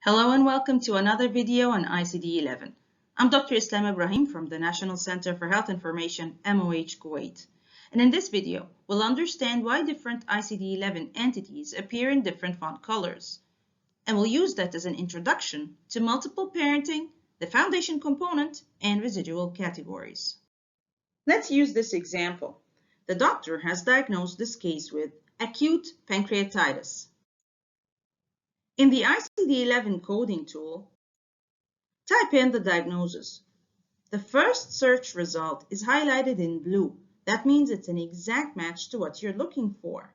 Hello and welcome to another video on ICD-11. I'm Dr. Ibrahim from the National Center for Health Information, MOH Kuwait. And in this video, we'll understand why different ICD-11 entities appear in different font colors. And we'll use that as an introduction to multiple parenting, the foundation component, and residual categories. Let's use this example. The doctor has diagnosed this case with acute pancreatitis. In the ICD-11 coding tool, type in the diagnosis. The first search result is highlighted in blue. That means it's an exact match to what you're looking for.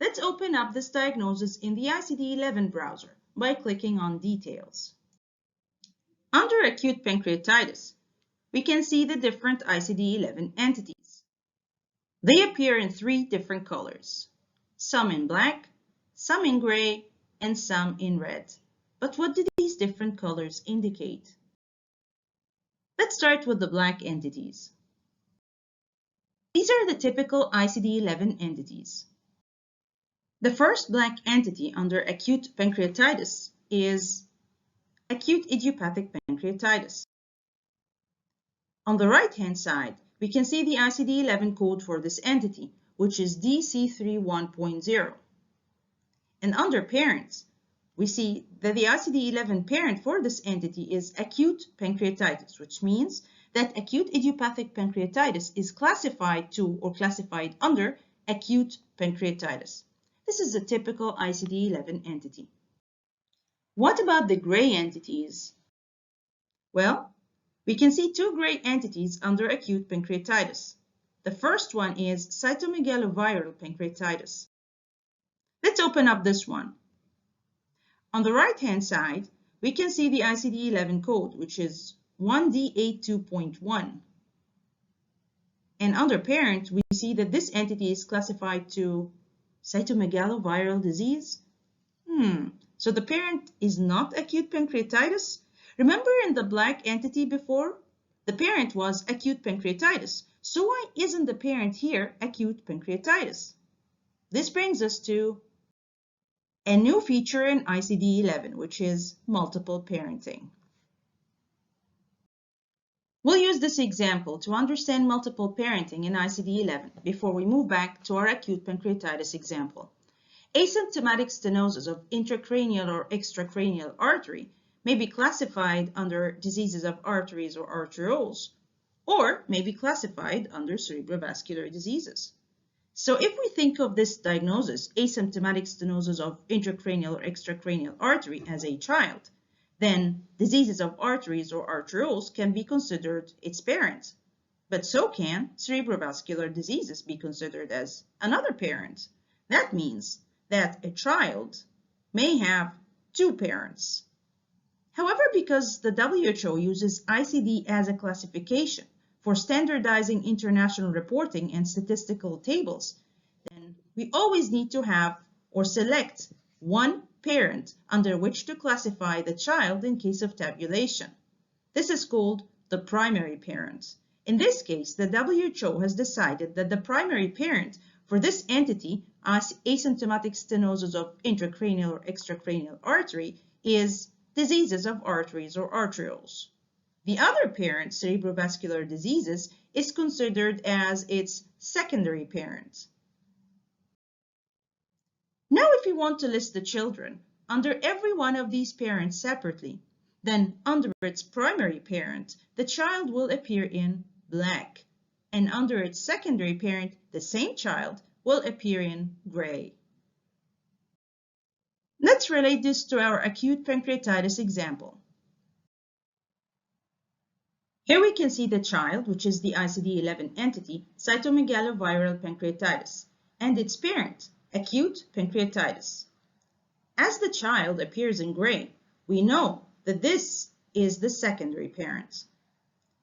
Let's open up this diagnosis in the ICD-11 browser by clicking on Details. Under acute pancreatitis, we can see the different ICD-11 entities. They appear in three different colors, some in black, some in gray, and some in red. But what do these different colors indicate? Let's start with the black entities. These are the typical ICD-11 entities. The first black entity under acute pancreatitis is acute idiopathic pancreatitis. On the right-hand side, we can see the ICD-11 code for this entity, which is DC31.0. And under parents, we see that the ICD-11 parent for this entity is acute pancreatitis, which means that acute idiopathic pancreatitis is classified to or classified under acute pancreatitis. This is a typical ICD-11 entity. What about the gray entities? Well, we can see two gray entities under acute pancreatitis. The first one is cytomegaloviral pancreatitis. Let's open up this one. On the right-hand side, we can see the ICD-11 code, which is 1D82.1. And under parent, we see that this entity is classified to cytomegaloviral disease. So the parent is not acute pancreatitis? Remember in the black entity before? The parent was acute pancreatitis. So why isn't the parent here acute pancreatitis? This brings us to a new feature in ICD-11, which is multiple parenting. We'll use this example to understand multiple parenting in ICD-11 before we move back to our acute pancreatitis example. Asymptomatic stenosis of intracranial or extracranial artery may be classified under diseases of arteries or arterioles, or may be classified under cerebrovascular diseases. So if we think of this diagnosis, asymptomatic stenosis of intracranial or extracranial artery, as a child, then diseases of arteries or arterioles can be considered its parent. But so can cerebrovascular diseases be considered as another parent. That means that a child may have two parents. However, because the WHO uses ICD as a classification for standardizing international reporting and statistical tables, then we always need to have or select one parent under which to classify the child in case of tabulation. This is called the primary parent. In this case, the WHO has decided that the primary parent for this entity, asymptomatic stenosis of intracranial or extracranial artery, is diseases of arteries or arterioles. The other parent, cerebrovascular diseases, is considered as its secondary parent. Now, if you want to list the children under every one of these parents separately, then under its primary parent, the child will appear in black, and under its secondary parent, the same child will appear in gray. Let's relate this to our acute pancreatitis example. Here we can see the child, which is the ICD-11 entity, cytomegaloviral pancreatitis, and its parent, acute pancreatitis. As the child appears in gray, we know that this is the secondary parent.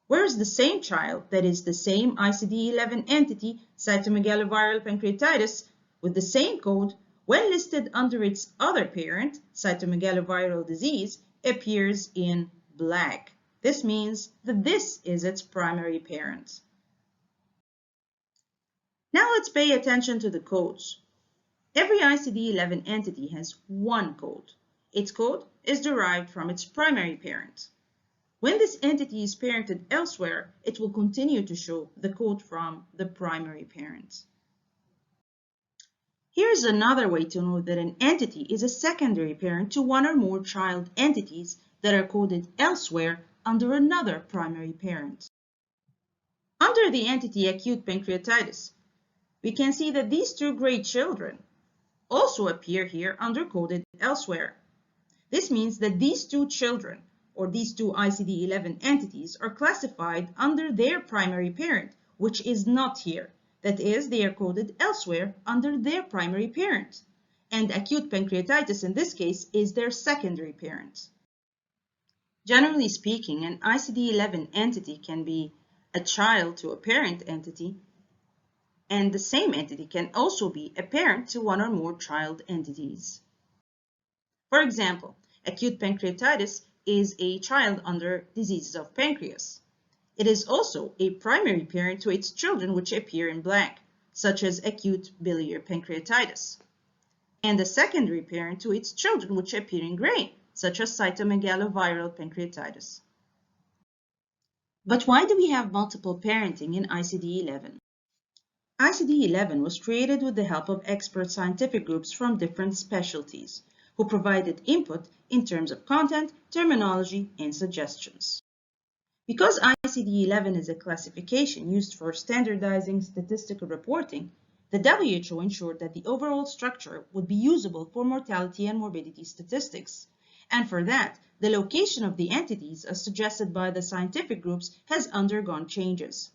Whereas the same child, that is the same ICD-11 entity, cytomegaloviral pancreatitis, with the same code, when listed under its other parent, cytomegaloviral disease, appears in black. This means that this is its primary parent. Now let's pay attention to the codes. Every ICD-11 entity has one code. Its code is derived from its primary parent. When this entity is parented elsewhere, it will continue to show the code from the primary parent. Here's another way to know that an entity is a secondary parent to one or more child entities that are coded elsewhere under another primary parent. Under the entity acute pancreatitis, we can see that these two gray children also appear here under coded elsewhere. This means that these two children, or these two ICD-11 entities, are classified under their primary parent, which is not here. That is, they are coded elsewhere under their primary parent. And acute pancreatitis in this case is their secondary parent. Generally speaking, an ICD-11 entity can be a child to a parent entity, and the same entity can also be a parent to one or more child entities. For example, acute pancreatitis is a child under diseases of pancreas. It is also a primary parent to its children which appear in black, such as acute biliary pancreatitis, and a secondary parent to its children which appear in gray, such as cytomegaloviral pancreatitis. But why do we have multiple parenting in ICD-11? ICD-11 was created with the help of expert scientific groups from different specialties, who provided input in terms of content, terminology, and suggestions. Because ICD-11 is a classification used for standardizing statistical reporting, the WHO ensured that the overall structure would be usable for mortality and morbidity statistics. And for that, the location of the entities, as suggested by the scientific groups, has undergone changes.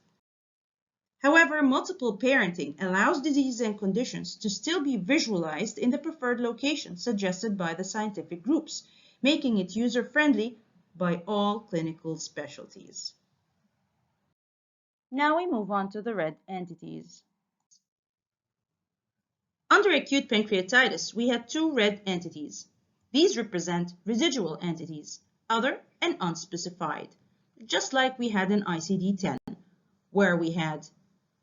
However, multiple parenting allows diseases and conditions to still be visualized in the preferred location suggested by the scientific groups, making it user-friendly by all clinical specialties. Now we move on to the red entities. Under acute pancreatitis, we had two red entities. These represent residual entities, other and unspecified, just like we had in ICD-10, where we had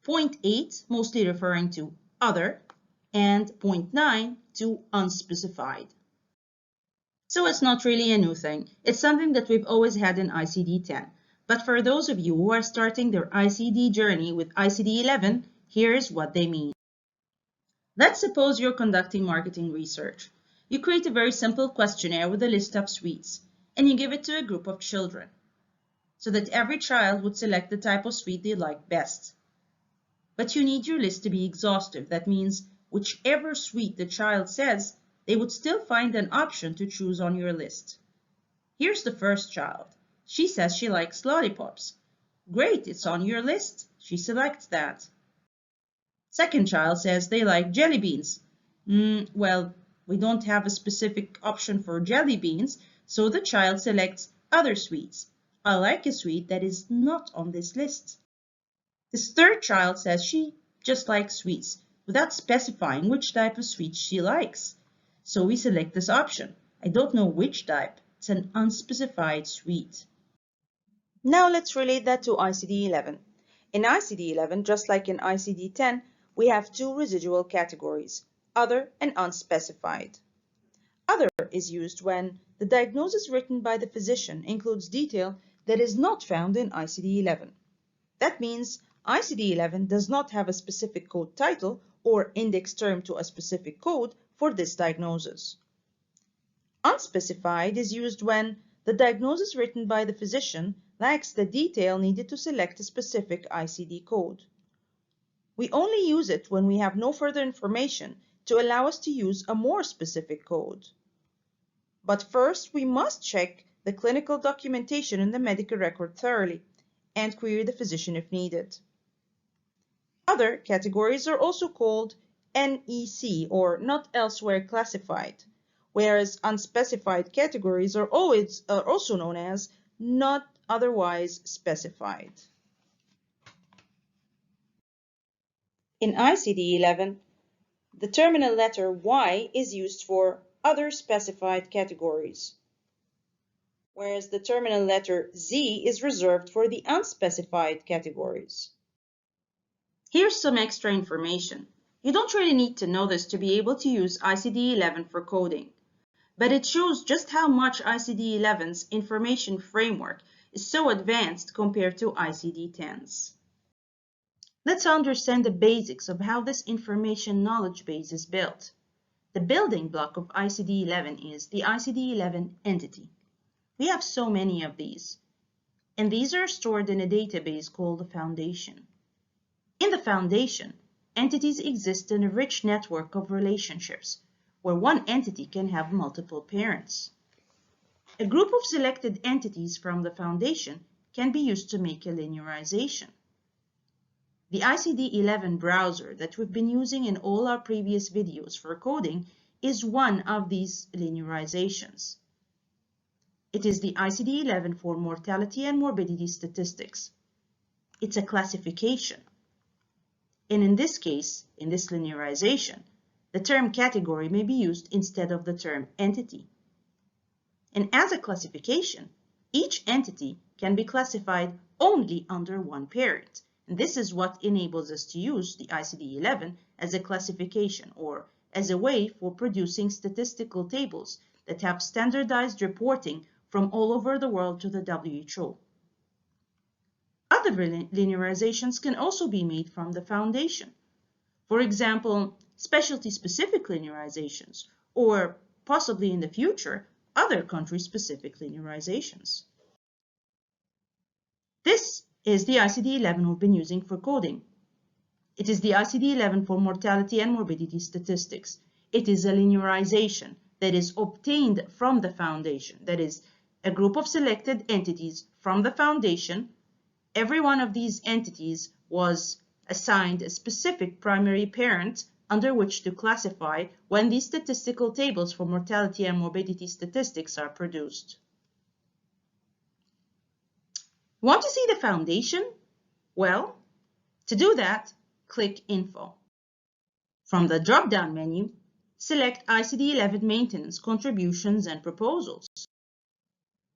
0.8 mostly referring to other and 0.9 to unspecified. So it's not really a new thing. It's something that we've always had in ICD-10. But for those of you who are starting their ICD journey with ICD-11, here's what they mean. Let's suppose you're conducting marketing research. You create a very simple questionnaire with a list of sweets, and you give it to a group of children, so that every child would select the type of sweet they like best. But you need your list to be exhaustive. That means whichever sweet the child says, they would still find an option to choose on your list. Here's the first child. She says she likes lollipops. Great, it's on your list. She selects that. Second child says they like jelly beans. Well, we don't have a specific option for jelly beans, so the child selects other sweets. I like a sweet that is not on this list. This third child says she just likes sweets, without specifying which type of sweet she likes. So we select this option. I don't know which type. It's an unspecified sweet. Now let's relate that to ICD-11. In ICD-11, just like in ICD-10, we have two residual categories, other and unspecified. Other is used when the diagnosis written by the physician includes detail that is not found in ICD-11. That means ICD-11 does not have a specific code title or index term to a specific code for this diagnosis. Unspecified is used when the diagnosis written by the physician lacks the detail needed to select a specific ICD code. We only use it when we have no further information to allow us to use a more specific code. But first, we must check the clinical documentation in the medical record thoroughly and query the physician if needed. Other categories are also called NEC, or not elsewhere classified, whereas unspecified categories are also known as not otherwise specified. In ICD-11, the terminal letter Y is used for other specified categories, whereas the terminal letter Z is reserved for the unspecified categories. Here's some extra information. You don't really need to know this to be able to use ICD-11 for coding. but it shows just how much ICD-11's information framework is so advanced compared to ICD-10's. Let's understand the basics of how this information knowledge base is built. The building block of ICD-11 is the ICD-11 entity. We have so many of these, and these are stored in a database called the foundation. In the foundation, entities exist in a rich network of relationships, where one entity can have multiple parents. A group of selected entities from the foundation can be used to make a linearization. The ICD-11 browser that we've been using in all our previous videos for coding is one of these linearizations. It is the ICD-11 for mortality and morbidity statistics. It's a classification. And in this case, in this linearization, the term category may be used instead of the term entity. And as a classification, each entity can be classified only under one parent. And this is what enables us to use the ICD-11 as a classification or as a way for producing statistical tables that have standardized reporting from all over the world to the WHO. Other linearizations can also be made from the foundation. For example, specialty-specific linearizations, or possibly in the future, other country-specific linearizations. This is the ICD-11 we've been using for coding. It is the ICD-11 for mortality and morbidity statistics. It is a linearization that is obtained from the foundation. That is, a group of selected entities from the foundation. Every one of these entities was assigned a specific primary parent under which to classify when these statistical tables for mortality and morbidity statistics are produced. Want to see the foundation? Well, to do that, click Info. From the drop-down menu, select ICD-11 Maintenance Contributions and Proposals.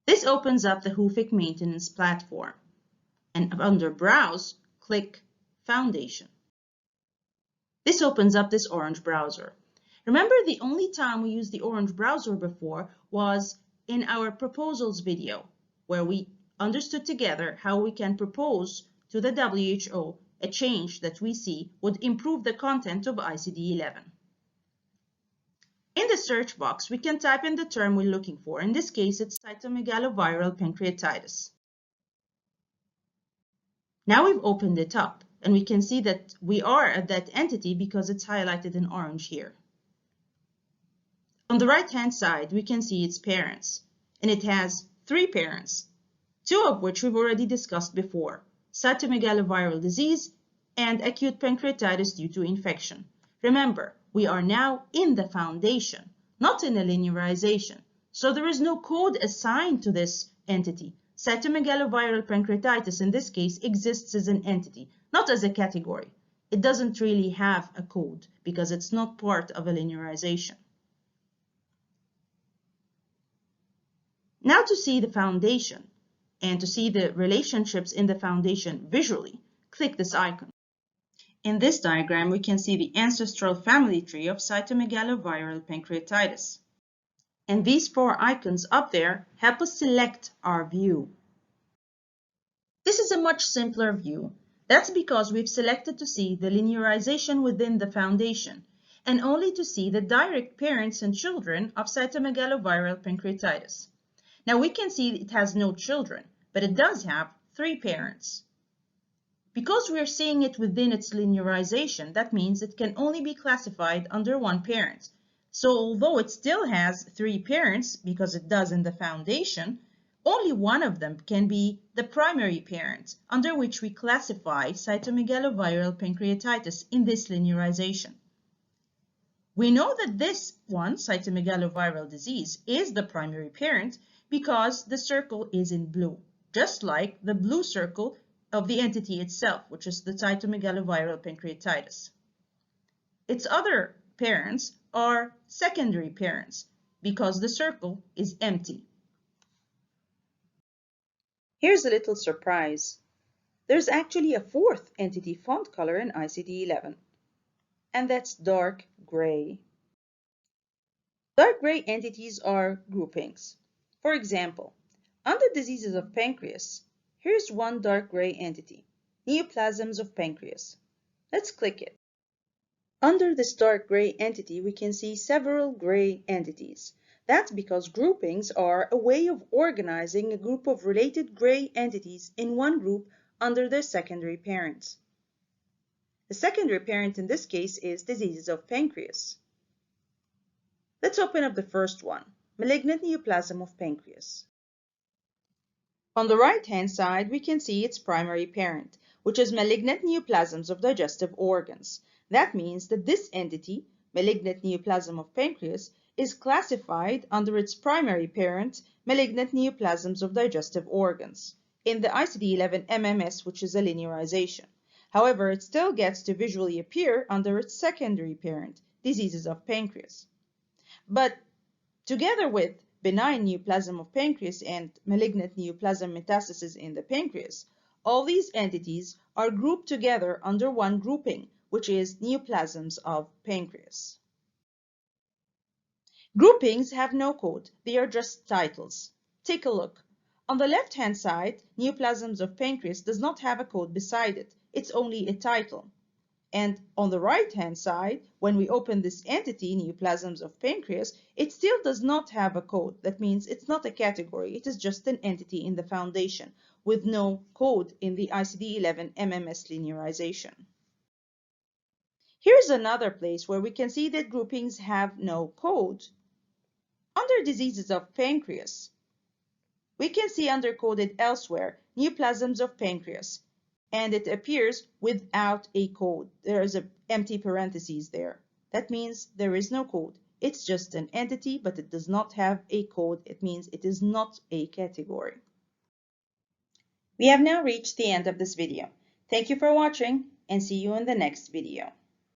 This opens up the WHOFIC maintenance platform. And under Browse, click Foundation. This opens up this orange browser. Remember, the only time we used the orange browser before was in our proposals video, where we understood together how we can propose to the WHO a change that we see would improve the content of ICD-11. In the search box, we can type in the term we're looking for. In this case, it's cytomegaloviral pancreatitis. Now we've opened it up, and we can see that we are at that entity because it's highlighted in orange here. On the right-hand side, we can see its parents, and it has 3 parents, 2 of which we've already discussed before, cytomegaloviral disease and acute pancreatitis due to infection. Remember, we are now in the foundation, not in a linearization, so there is no code assigned to this entity. Cytomegaloviral pancreatitis in this case exists as an entity, not as a category. It doesn't really have a code because it's not part of a linearization. Now to see the foundation and to see the relationships in the foundation visually, click this icon. In this diagram, we can see the ancestral family tree of cytomegaloviral pancreatitis. And these 4 icons up there help us select our view. This is a much simpler view. That's because we've selected to see the linearization within the foundation and only to see the direct parents and children of cytomegaloviral pancreatitis. Now we can see it has no children, but it does have 3 parents. Because we're seeing it within its linearization, that means it can only be classified under 1 parent. So although it still has 3 parents, because it does in the foundation, only one of them can be the primary parent, under which we classify cytomegaloviral pancreatitis in this linearization. We know that this one, cytomegaloviral disease, is the primary parent because the circle is in blue, just like the blue circle of the entity itself, which is the cytomegaloviral pancreatitis. Its other parents are secondary parents because the circle is empty. Here's a little surprise. There's actually a 4th entity font color in ICD-11, and that's dark gray. Dark gray entities are groupings. For example, under diseases of pancreas, here's one dark gray entity, neoplasms of pancreas. Let's click it. Under this dark gray entity, we can see several gray entities. That's because groupings are a way of organizing a group of related gray entities in one group under their secondary parents. The secondary parent in this case is diseases of pancreas. Let's open up the first one, malignant neoplasm of pancreas. On the right-hand side, we can see its primary parent, which is malignant neoplasms of digestive organs. That means that this entity, malignant neoplasm of pancreas, is classified under its primary parent, malignant neoplasms of digestive organs, in the ICD-11 MMS, which is a linearization. However, it still gets to visually appear under its secondary parent, diseases of pancreas. But together with benign neoplasm of pancreas and malignant neoplasm metastasis in the pancreas, all these entities are grouped together under one grouping, which is neoplasms of pancreas. Groupings have no code, they are just titles. Take a look. On the left-hand side, neoplasms of pancreas does not have a code beside it, it's only a title. And on the right-hand side, when we open this entity, neoplasms of pancreas, it still does not have a code. That means it's not a category. It is just an entity in the foundation with no code in the ICD-11 MMS linearization. Here's another place where we can see that groupings have no code. Under diseases of pancreas, we can see undercoded elsewhere neoplasms of pancreas, and it appears without a code. There is an empty parentheses there. That means there is no code. It's just an entity, but it does not have a code. It means it is not a category. We have now reached the end of this video. Thank you for watching and see you in the next video.